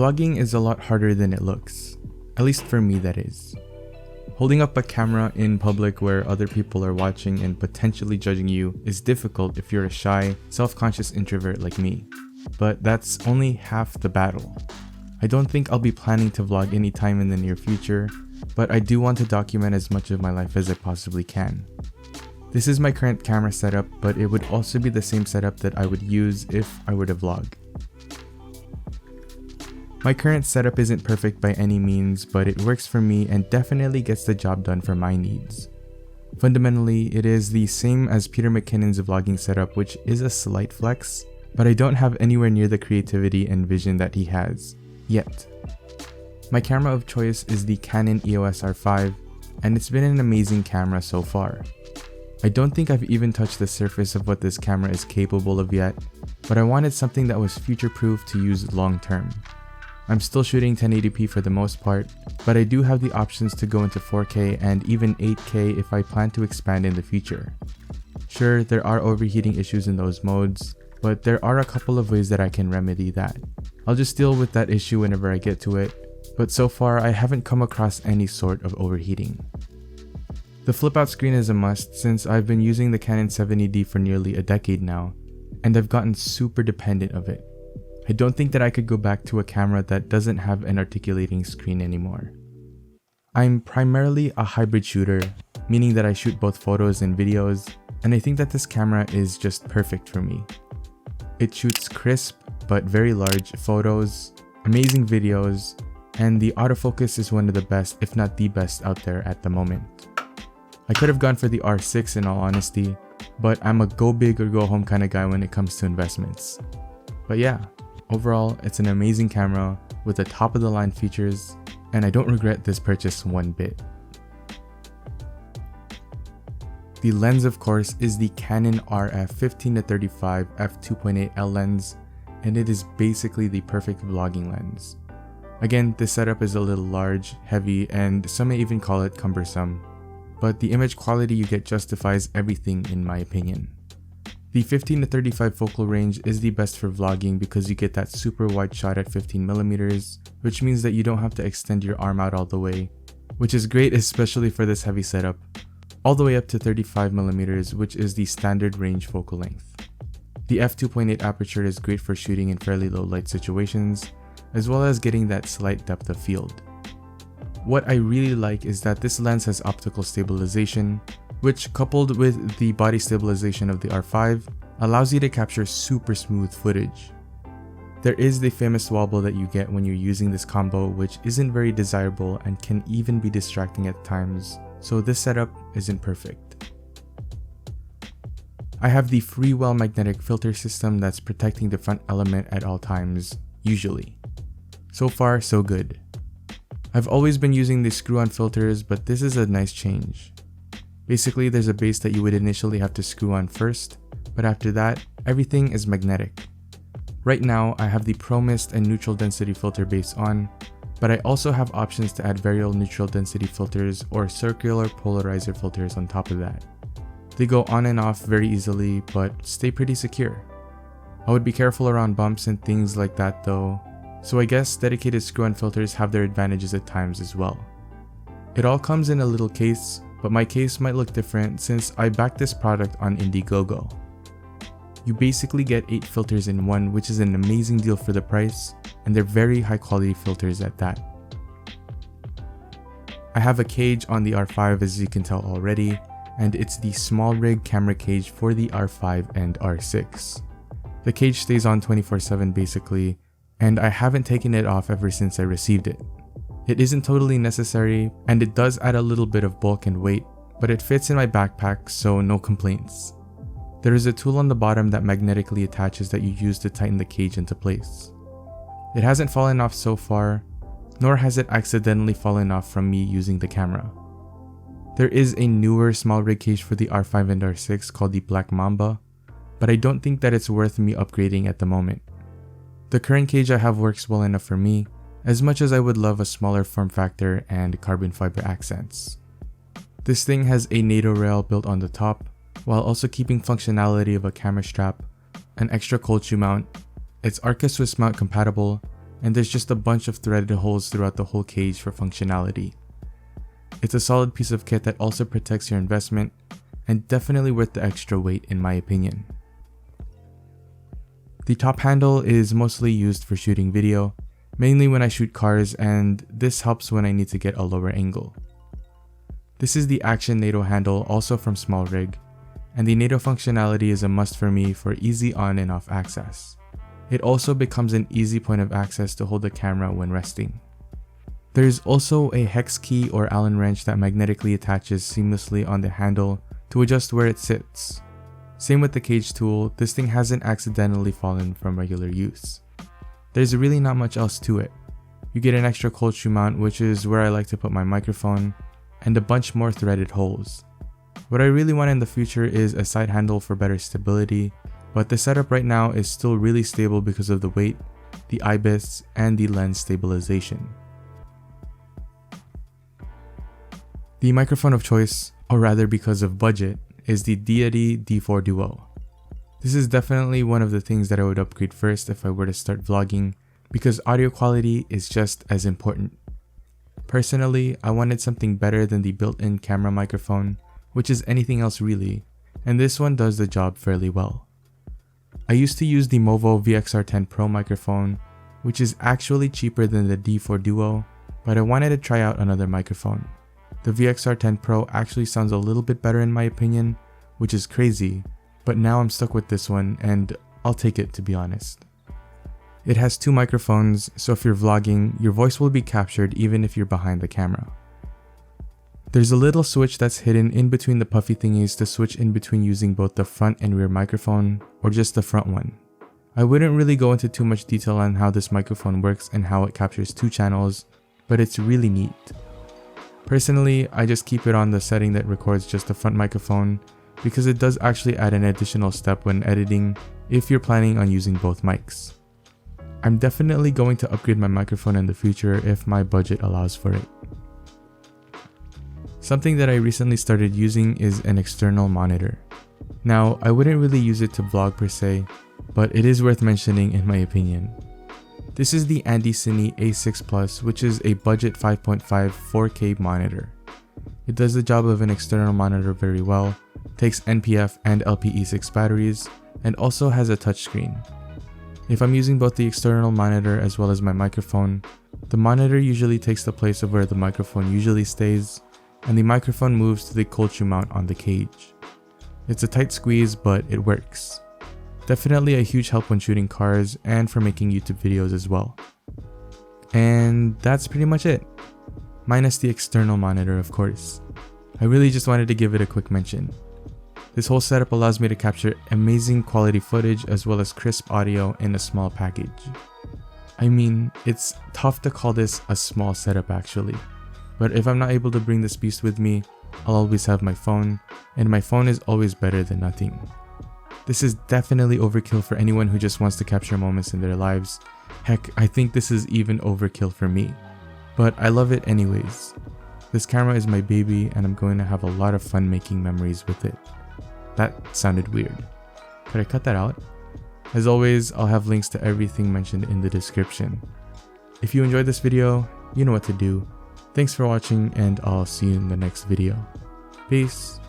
Vlogging is a lot harder than it looks, at least for me that is. Holding up a camera in public where other people are watching and potentially judging you is difficult if you're a shy, self-conscious introvert like me. But that's only half the battle. I don't think I'll be planning to vlog anytime in the near future, but I do want to document as much of my life as I possibly can. This is my current camera setup, but it would also be the same setup that I would use if I were to vlog. My current setup isn't perfect by any means, but it works for me and definitely gets the job done for my needs. Fundamentally, it is the same as Peter McKinnon's vlogging setup, which is a slight flex, but I don't have anywhere near the creativity and vision that he has, yet. My camera of choice is the Canon EOS R5, and it's been an amazing camera so far. I don't think I've even touched the surface of what this camera is capable of yet, but I wanted something that was future-proof to use long term. I'm still shooting 1080p for the most part, but I do have the options to go into 4K and even 8K if I plan to expand in the future. Sure, there are overheating issues in those modes, but there are a couple of ways that I can remedy that. I'll just deal with that issue whenever I get to it, but so far I haven't come across any sort of overheating. The flip out screen is a must since I've been using the Canon 70D for nearly a decade now, and I've gotten super dependent of it. I don't think that I could go back to a camera that doesn't have an articulating screen anymore. I'm primarily a hybrid shooter, meaning that I shoot both photos and videos, and I think that this camera is just perfect for me. It shoots crisp but very large photos, amazing videos, and the autofocus is one of the best, if not the best out there at the moment. I could have gone for the R6 in all honesty, but I'm a go big or go home kind of guy when it comes to investments. But yeah, overall, it's an amazing camera with the top of the line features, and I don't regret this purchase one bit. The lens, of course, is the Canon RF 15-35 f2.8L lens, and it is basically the perfect vlogging lens. Again, this setup is a little large, heavy, and some may even call it cumbersome, but the image quality you get justifies everything in my opinion. The 15-35 focal range is the best for vlogging because you get that super wide shot at 15mm, which means that you don't have to extend your arm out all the way, which is great especially for this heavy setup, all the way up to 35mm, which is the standard range focal length. The f2.8 aperture is great for shooting in fairly low light situations, as well as getting that slight depth of field. What I really like is that this lens has optical stabilization, which coupled with the body stabilization of the R5 allows you to capture super smooth footage. There is the famous wobble that you get when you're using this combo, which isn't very desirable and can even be distracting at times, so this setup isn't perfect. I have the Freewell magnetic filter system that's protecting the front element at all times, usually. So far, so good. I've always been using these screw-on filters, but this is a nice change. Basically, there's a base that you would initially have to screw on first, but after that, everything is magnetic. Right now, I have the Pro Mist and neutral density filter base on, but I also have options to add variable neutral density filters or circular polarizer filters on top of that. They go on and off very easily, but stay pretty secure. I would be careful around bumps and things like that though, so I guess dedicated screw-on filters have their advantages at times as well. It all comes in a little case, but my case might look different since I backed this product on Indiegogo. You basically get 8 filters in one, which is an amazing deal for the price, and they're very high quality filters at that. I have a cage on the R5 as you can tell already, and it's the small rig camera cage for the R5 and R6. The cage stays on 24/7 basically, and I haven't taken it off ever since I received it. It isn't totally necessary, and it does add a little bit of bulk and weight, but it fits in my backpack, so no complaints. There is a tool on the bottom that magnetically attaches that you use to tighten the cage into place. It hasn't fallen off so far, nor has it accidentally fallen off from me using the camera. There is a newer small rig cage for the R5 and R6 called the Black Mamba, but I don't think that it's worth me upgrading at the moment. The current cage I have works well enough for me, as much as I would love a smaller form factor and carbon fiber accents. This thing has a NATO rail built on the top, while also keeping functionality of a camera strap, an extra cold shoe mount, it's Arca Swiss mount compatible, and there's just a bunch of threaded holes throughout the whole cage for functionality. It's a solid piece of kit that also protects your investment, and definitely worth the extra weight in my opinion. The top handle is mostly used for shooting video, mainly when I shoot cars, and this helps when I need to get a lower angle. This is the Action NATO handle, also from Small Rig, and the NATO functionality is a must for me for easy on and off access. It also becomes an easy point of access to hold the camera when resting. There is also a hex key or Allen wrench that magnetically attaches seamlessly on the handle to adjust where it sits. Same with the cage tool, this thing hasn't accidentally fallen from regular use. There's really not much else to it. You get an extra cold shoe mount, which is where I like to put my microphone, and a bunch more threaded holes. What I really want in the future is a side handle for better stability, but the setup right now is still really stable because of the weight, the IBIS, and the lens stabilization. The microphone of choice, or rather because of budget, is the Deity D4 Duo. This is definitely one of the things that I would upgrade first if I were to start vlogging, because audio quality is just as important. Personally, I wanted something better than the built-in camera microphone, which is anything else really, and this one does the job fairly well. I used to use the Movo VXR10 Pro microphone, which is actually cheaper than the D4 Duo, but I wanted to try out another microphone. The VXR10 Pro actually sounds a little bit better in my opinion, which is crazy, but now I'm stuck with this one and I'll take it, to be honest. It has two microphones, so if you're vlogging, your voice will be captured even if you're behind the camera. There's a little switch that's hidden in between the puffy thingies to switch in between using both the front and rear microphone, or just the front one. I wouldn't really go into too much detail on how this microphone works and how it captures two channels, but it's really neat. Personally, I just keep it on the setting that records just the front microphone, because it does actually add an additional step when editing if you're planning on using both mics. I'm definitely going to upgrade my microphone in the future if my budget allows for it. Something that I recently started using is an external monitor. Now, I wouldn't really use it to vlog per se, but it is worth mentioning in my opinion. This is the Andy Cine A6 Plus, which is a budget 5.5 4K monitor. It does the job of an external monitor very well, takes NPF and LPE6 batteries, and also has a touchscreen. If I'm using both the external monitor as well as my microphone, the monitor usually takes the place of where the microphone usually stays, and the microphone moves to the cold shoe mount on the cage. It's a tight squeeze, but it works. Definitely a huge help when shooting cars and for making YouTube videos as well. And that's pretty much it. Minus the external monitor, of course. I really just wanted to give it a quick mention. This whole setup allows me to capture amazing quality footage as well as crisp audio in a small package. I mean, it's tough to call this a small setup actually, but if I'm not able to bring this beast with me, I'll always have my phone, and my phone is always better than nothing. This is definitely overkill for anyone who just wants to capture moments in their lives. Heck, I think this is even overkill for me. But I love it anyways. This camera is my baby and I'm going to have a lot of fun making memories with it. That sounded weird. Could I cut that out? As always, I'll have links to everything mentioned in the description. If you enjoyed this video, you know what to do. Thanks for watching and I'll see you in the next video. Peace.